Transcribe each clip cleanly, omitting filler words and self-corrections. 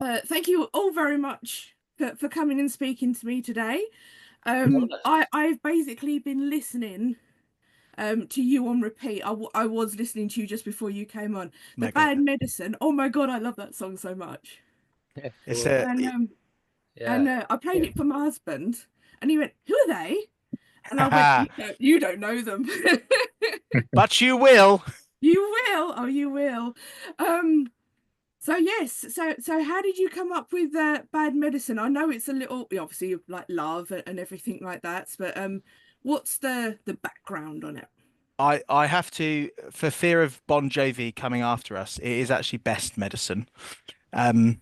Thank you all very much for coming and speaking to me today. I've basically been listening to you on repeat. I was listening to you just before you came on. The Mega. Bad Medicine. Oh my God, I love that song so much. Yeah, It's cool. a, And um Yeah. and I played it for my husband, and he went, "Who are they?" And I went, "You don't know them." but you will. You will. Oh, you will. Um, So yes, so how did you come up with Bad Medicine? I know it's a little obviously like love and everything like that, but what's the background on it? I have to, for fear of Bon Jovi coming after us, it is actually Best Medicine. Um,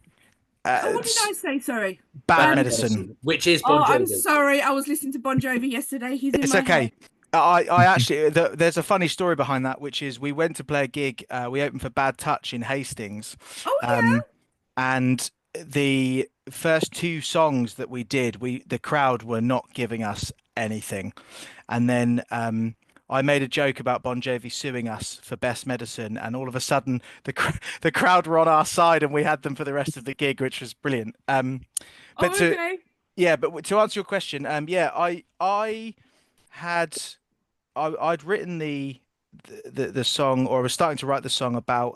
What did it's I say? Sorry. Bad Bad Um, Medicine. medicine, which is oh, Bon I'm Jovi. sorry. I was listening to Bon Jovi yesterday. He's in It's my head. okay. I actually, there's a funny story behind that, which is we went to play a gig. We opened for Bad Touch in Hastings, Oh um, and the first two songs that we did, the crowd were not giving us anything. And then I made a joke about Bon Jovi suing us for Best Medicine, and all of a sudden the crowd were on our side, and we had them for the rest of the gig, which was brilliant. But oh, okay. to answer your question, yeah, I had I'd written the song, or I was starting to write the song about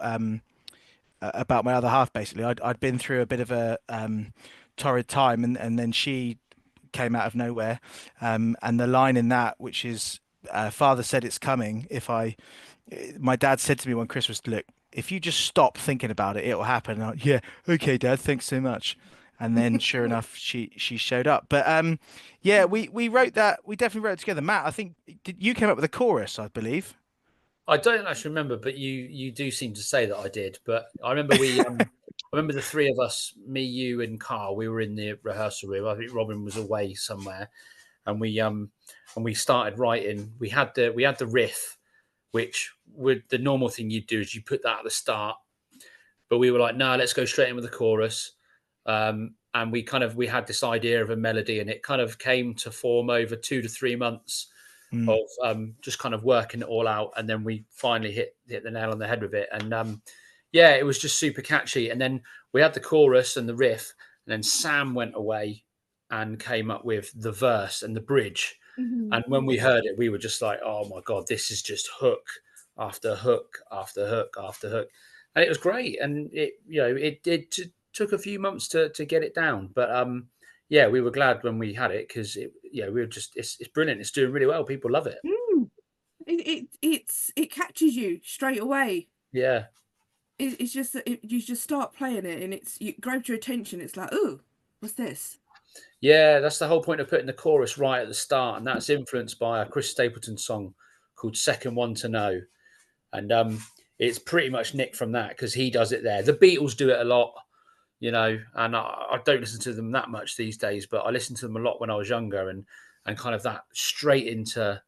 my other half. Basically, I'd been through a bit of a torrid time, and then she came out of nowhere. And the line in that, which is, "Father said it's coming." My dad said to me one Christmas, "Look, if you just stop thinking about it, it'll happen." And yeah, okay, Dad, thanks so much. And then, sure enough, she showed up. But yeah, we wrote that. We definitely wrote it together. Matt, I think you came up with the chorus, I believe. I don't actually remember, but you do seem to say that I did. But I remember I remember the three of us, me, you, and Carl. We were in the rehearsal room. I think Robin was away somewhere, and we started writing. We had the riff, which would the normal thing you'd do is you put that at the start, but we were like, no, let's go straight in with the chorus. And we had this idea of a melody, and it kind of came to form over 2 to 3 months Mm. of just kind of working it all out, and then we finally hit the nail on the head with it. And yeah, it was just super catchy. And then we had the chorus and the riff, and then Sam went away and came up with the verse and the bridge. Mhm. And when we heard it, we were just like, "Oh my god, this is just hook after hook after hook after hook," and it was great. And took a few months to get it down, but yeah, we were glad when we had it because we were just it's brilliant. It's doing really well. People love it. Mm. It catches you straight away. Yeah, It's just that you just start playing it, and it grabs your attention. It's like, oh, what's this? yeah, that's the whole point of putting the chorus right at the start, and that's influenced by a Chris Stapleton song called "Second One to Know," and it's pretty much nicked from that because he does it there. The Beatles do it a lot, and I don't listen to them that much these days, but I listened to them a lot when I was younger, and kind of that straight into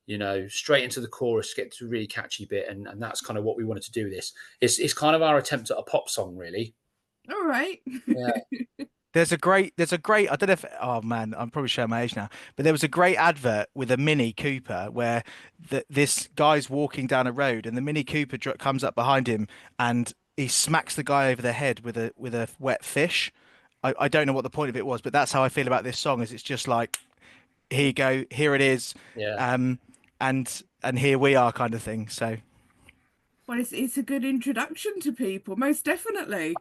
the chorus, get to a really catchy bit, and that's kind of what we wanted to do with this. It's kind of our attempt at a pop song, really. All right. Yeah. There's a great, I don't know if, oh man, I'm probably showing my age now, but there was a great advert with a Mini Cooper where this guy's walking down a road and the Mini Cooper comes up behind him and he smacks the guy over the head with a wet fish. I don't know what the point of it was, but that's how I feel about this song. Is it's just like, here you go, here it is, Yeah. um, and here we are, kind of thing. So Well, it's a good introduction to people, most definitely.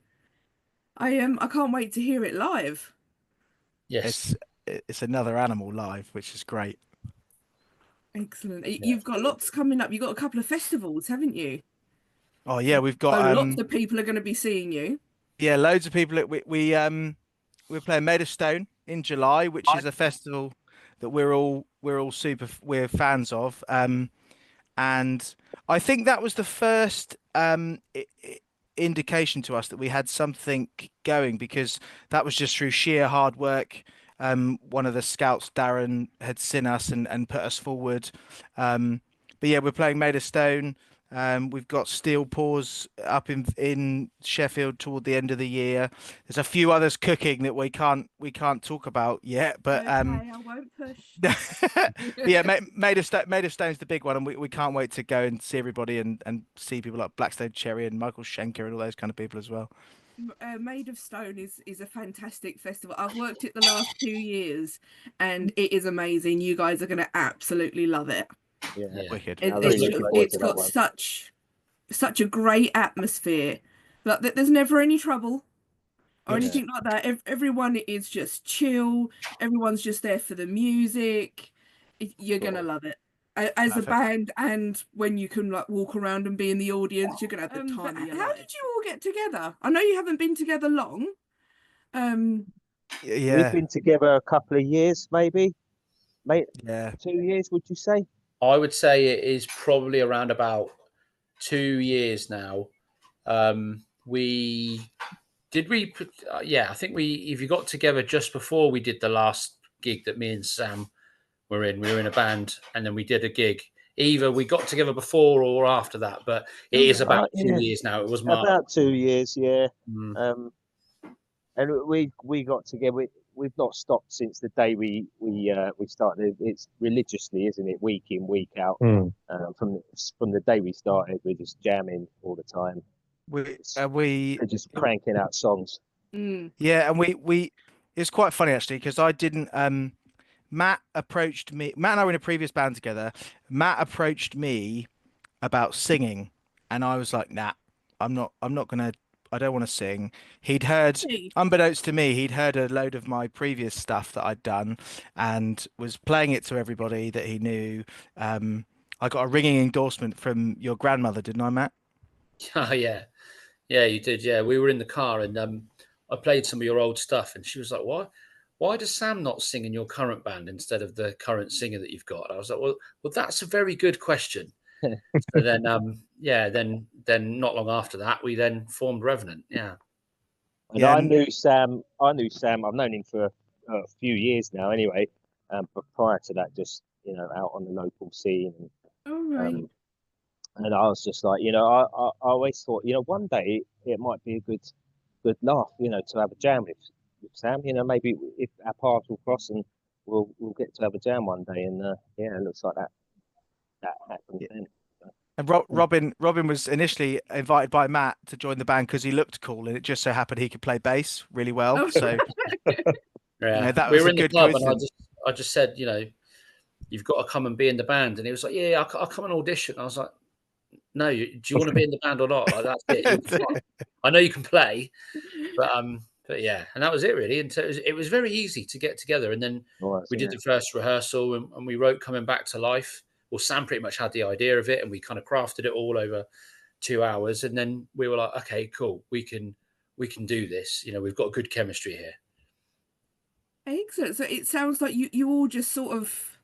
I can't wait to hear it live. Yes. it's it's another animal live, which is great. Excellent. Yeah. You've got lots coming up. You've got a couple of festivals, haven't you? Oh yeah, we've So got lots of people are going to be seeing you. yeah, loads of people. We're playing Made of Stone in July, which is a festival that we're fans of. And I think that was the first indication to us that we had something going, because that was just through sheer hard work. One of the scouts, Darren, had seen us and put us forward. But yeah, we're playing Made of Stone. We've got Steel Paws up in Sheffield toward the end of the year. There's a few others cooking that we can't talk about yet, but Okay, I won't push. but yeah, Made of Stone's the big one, and we can't wait to go and see everybody and see people like Blackstone Cherry and Michael Schenker and all those kind of people as well. Made of Stone is a fantastic festival. I've worked it the last 2 years, and it is amazing. You guys are going to absolutely love it. Yeah, Yeah. Wicked. I'm really It's looking forward it's to that got one. such a great atmosphere. Like there's never any trouble or Good. anything like that. Everyone is just chill. Everyone's just there for the music. You're gonna Cool. love it. As a Perfect. band, and when you can like walk around and be in the audience, you're gonna have the time of your life. How did you all get together? I know you haven't been together long. We've Yeah. been together a couple of years, maybe, mate. Yeah. 2 years, would you say? I would say it is probably around about 2 years now. We did we put, yeah, I think if you got together just before we did the last gig that me and Sam were in. We were in a band, and then we did a gig. Either we got together before or after that, but it is about yeah. 2 years now. It was March. About 2 years, yeah. Mm. And we got together. We've not stopped since the day we started. It's religiously, isn't it? Week in, week out. From the day we started, we're just jamming all the time. We We're just cranking out songs. Yeah, and we it's quite funny actually because I didn't Matt approached me. Matt and I were in a previous band together. Matt approached me about singing, and I was like, "Nah, I'm not gonna. I don't want to sing." He'd heard, unbeknownst to me, he'd heard a load of my previous stuff that I'd done, and was playing it to everybody that he knew. I got a ringing endorsement from your grandmother, didn't I, Matt? Oh, yeah, you did. Yeah, we were in the car, and I played some of your old stuff, and she was like, Why does Sam not sing in your current band instead of the current singer that you've got?" I was like, well, that's a very good question. So then, then not long after that, we then formed Revenant. Yeah. And Yeah, I knew Sam. I've known him for a few years now, anyway. But prior to that, just out on the local scene, and I was just like, I always thought, one day it might be a good laugh, to have a jam with Sam. Maybe if our paths will cross and we'll get to have a jam one day. And it looks like that happened then. And Robin was initially invited by Matt to join the band because he looked cool, and it just so happened he could play bass really well. So yeah, that we was were a in the good club, coincidence. and I just said, you've got to come and be in the band. And he was like, yeah, I'll come and audition. I was like, no, do you want to be in the band or not? Like, that's it. I know you can play, but yeah, and that was it really. And so it was very easy to get together. And then we did the first rehearsal, and we wrote "Coming Back to Life." Well, Sam pretty much had the idea of it, and we kind of crafted it all over 2 hours. And then we were like, okay, cool, we can do this. We've got good chemistry here. Excellent. So it sounds like you all just sort of,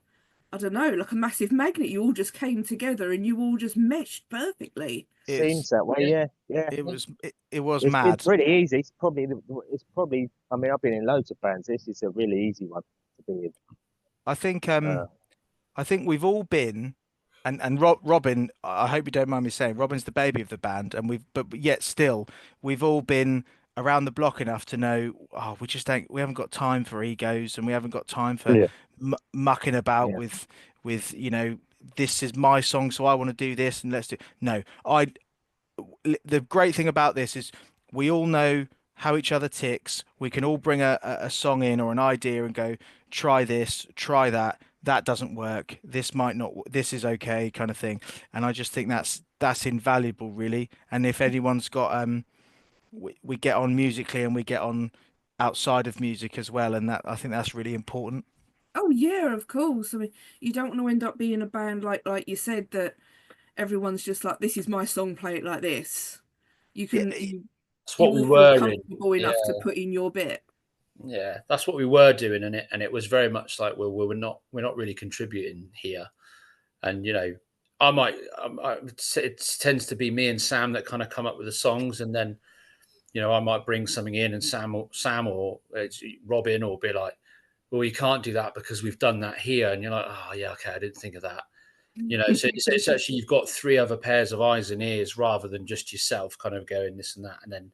I don't know, like a massive magnet. You all just came together and you all just meshed perfectly. Seems that way, yeah. It was It's mad. pretty easy. It's probably. I mean, I've been in loads of bands. This is a really easy one to be in. I think we've all been, and Robin. I hope you don't mind me saying, Robin's the baby of the band, and but yet still, we've all been around the block enough to know. Oh, we haven't got time for egos, and we haven't got time for mucking about with this is my song, so I want to do this, and let's do. No, the great thing about this is we all know how each other ticks. We can all bring a song in or an idea and go, try this, try that. That doesn't work. This might not. This is okay, kind of thing. And I just think that's invaluable, really. And if anyone's got we get on musically and we get on outside of music as well, and that I think that's really important. Oh yeah, of course. I mean, you don't want to end up being a band like you said that everyone's just like, this is my song, play it like this. You can you all feel comfortable enough to put in your bit. Yeah, that's what we were doing, and it was very much like, well, we're not really contributing here. And it tends to be me and Sam that kind of come up with the songs, and then I might bring something in, and Sam or Robin will be like, well, you can't do that because we've done that here, and you're like, oh yeah, okay, I didn't think of that. So it's actually, you've got 3 other pairs of eyes and ears rather than just yourself kind of going this and that. And then,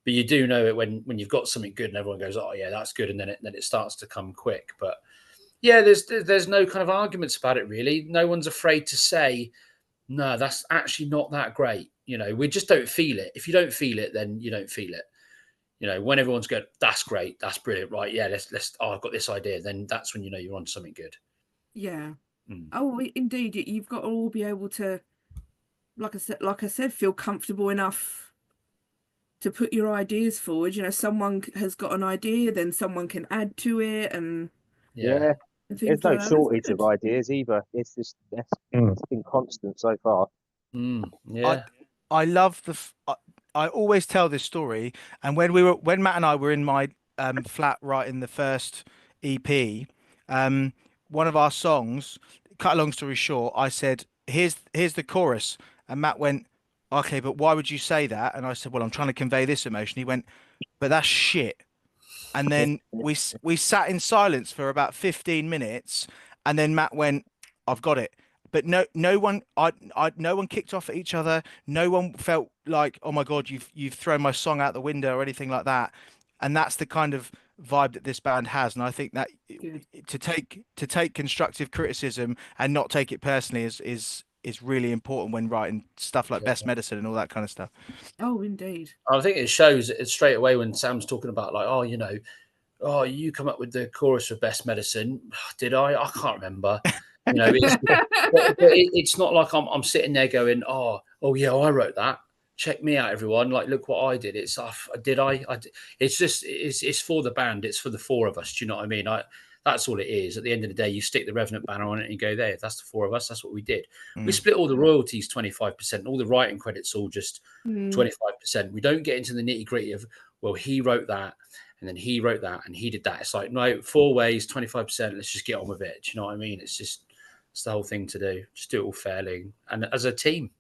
but you do know it when you've got something good and everyone goes, oh yeah, that's good. And then it starts to come quick. But yeah, there's no kind of arguments about it really. No one's afraid to say, no, that's actually not that great. We just don't feel it. If you don't feel it, then you don't feel it. You know, when everyone's going, that's great, that's brilliant, right? Yeah, let's. Oh, I've got this idea. Then that's when you know you're on something good. Yeah. Mm. Oh, indeed. You've got to all be able to, like I said, feel comfortable enough to put your ideas forward. You know, someone has got an idea, then someone can add to it and Yeah, Yeah, things there's no like that. That's shortage of good. ideas either. It's just it's been constant so far. I yeah, I love I always tell this story, and when Matt and I were in my flat writing the first EP, um, one of our songs. Cut a long story short, I said, "Here's the chorus," and Matt went, "Okay, but why would you say that?" And I said, "Well, I'm trying to convey this emotion." He went, "But that's shit." And then we sat in silence for about 15 minutes, and then Matt went, "I've got it." But no one no one kicked off at each other. No one felt like, "Oh my God, you've thrown my song out the window," or anything like that. And that's the kind of vibe that this band has. And I think that Good. to take constructive criticism and not take it personally is really important when writing stuff like Best yeah. Medicine and all that kind of stuff. Oh, indeed. I think it shows it straight away when Sam's talking about like, oh, you know, oh, you come up with the chorus for Best Medicine. Did I? I can't remember. You know, it's not like I'm sitting there going, oh yeah, I wrote that. Check me out, everyone. Like, look what I did. It's did I? It's just it's for the band. It's for the four of us. Do you know what I mean? That's all it is. At the end of the day, you stick the Revenant banner on it and you go, there, that's the four of us. That's what we did. We Mm. split all the royalties 25%, all the writing credits all just Mm. 25%. We don't get into the nitty gritty of, well, he wrote that and then he wrote that and he did that. It's like, no, four ways, 25%. Let's just get on with it. Do you know what I mean? It's the whole thing to do. Just do it all fairly and as a team.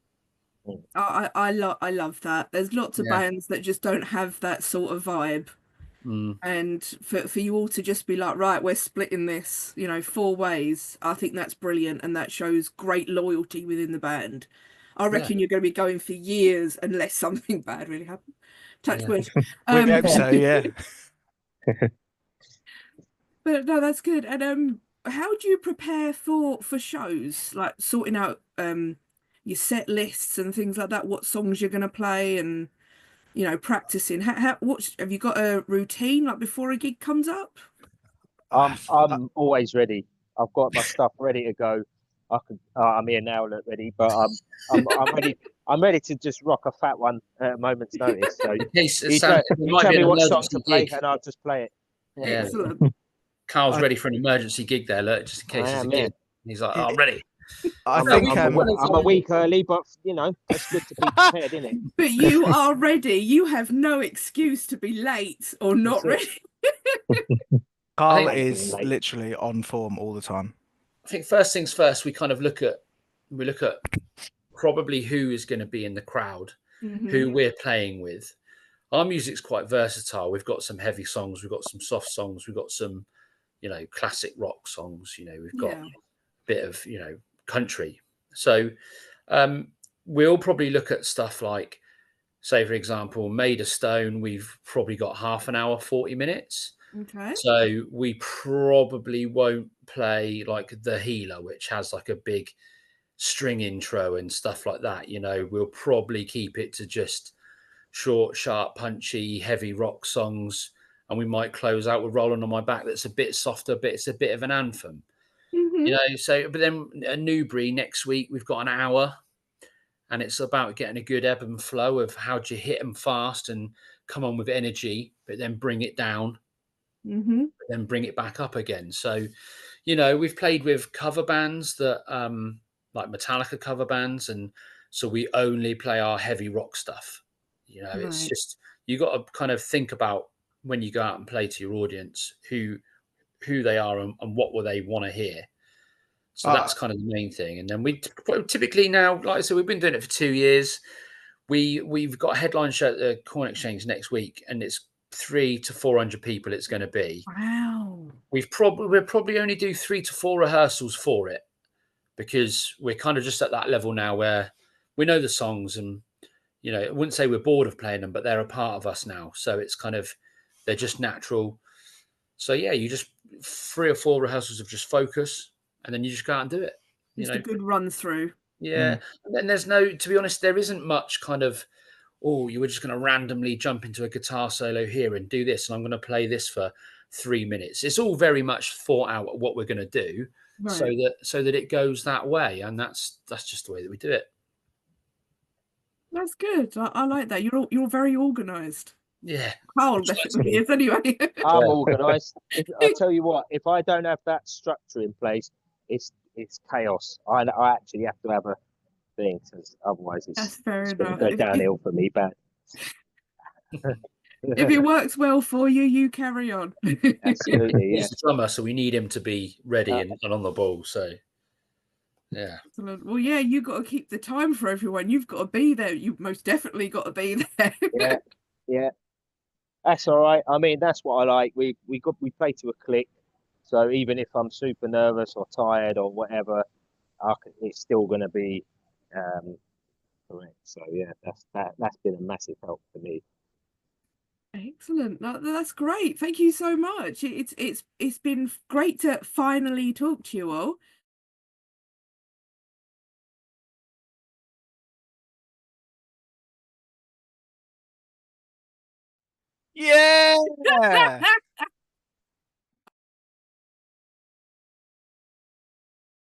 I love that. There's lots of Yeah. bands that just don't have that sort of vibe. Mm. And for you all to just be like, right, we're splitting this, you know, four ways, I think that's brilliant and that shows great loyalty within the band. I Yeah. reckon you're going to be going for years unless something bad really happens. Touch Yeah. wood. We Um, hope so, yeah. but no, that's good. And how do you prepare for shows? Like sorting out your set lists and things like that, what songs you're going to play and you know, practicing. What have you got a routine like before a gig comes up? I'm always ready. I've got my stuff ready to go. I'm here now, look ready, but I'm ready. I'm ready to just rock a fat one at a moment's notice. So In case you Sam, tell there you might tell be me an what song to emergency play, gig. and I'll just play it. Yeah. Excellent. Carl's I, ready for an emergency gig there, look, just in case I there's a am, gig. yeah. He's like, oh, I'm ready. I I'm No, a, think we I'm a, did we- one of I'm a week early, but you know it's good to be prepared, isn't it? But you are ready. You have no excuse to be late or not That's it. ready. I Carl think Hate being is late. literally on form all the time. first things first, we kind of look at probably who is going to be in the crowd, Hmm. who we're playing with. Our music's quite versatile. We've got some heavy songs, we've got some soft songs, we've got some, you know, classic rock songs, you know, we've got Yeah. a bit of, you know, country. So um, we'll probably look at stuff like, say, for example, Made of Stone, we've probably got half an hour, 40 minutes. Okay. So we probably won't play like The Healer, which has like a big string intro and stuff like that. You know, we'll probably keep it to just short, sharp, punchy, heavy rock songs. And we might close out with Rolling on My Back that's a bit softer, but it's a bit of an anthem. Hmm. You know, so but then at Newbury next week we've got an hour and it's about getting a good ebb and flow of how do you hit them fast and come on with energy, but then bring it down, Hmm. but then bring it back up again. So, you know, we've played with cover bands that like Metallica cover bands, and so we only play our heavy rock stuff. You know, it's Right. just you got to kind of think about when you go out and play to your audience who they are and what will they want to hear. So Uh, that's kind of the main thing. And then we typically now, like I said, we've been doing it for 2 years. We've got a headline show at the Corn Exchange next week, and it's 300 to 400 people. It's going to be. Wow. We'll probably only do 3 to 4 rehearsals for it because we're kind of just at that level now where we know the songs, and you know, I wouldn't say we're bored of playing them, but they're a part of us now. So it's kind of they're just natural. So yeah, you just 3 or 4 rehearsals of just focus, and then you just go out and do it. You Just a know, good run through. yeah. mm. And then there's no, to be honest, there isn't much kind of oh, you were just going to randomly jump into a guitar solo here and do this, and I'm going to play this for 3 minutes. It's all very much thought out what we're going to do, Right. so that it goes that way, and that's just the way that we do it. That's good. I like that. You're very organised. Yeah. Carl definitely is anyway. I'm Yeah. organised. I'll tell you what, if I don't have that structure in place, it's chaos. I actually have to have a thing, because otherwise That's fair it's going to enough. go downhill for me bad. If it works well for you, you carry on. Absolutely, yeah. He's the drummer, so we need him to be ready and on the ball. So, yeah. Excellent. Well, yeah, you got to keep the time for everyone. You've got to be there. You've most definitely got to be there. Yeah, yeah. That's all right. I mean, that's what I like. We play to a click, so even if I'm super nervous or tired or whatever, it's still going to be correct. So yeah, that's been a massive help for me. Excellent. That's great. Thank you so much. It's been great to finally talk to you all. Yeah.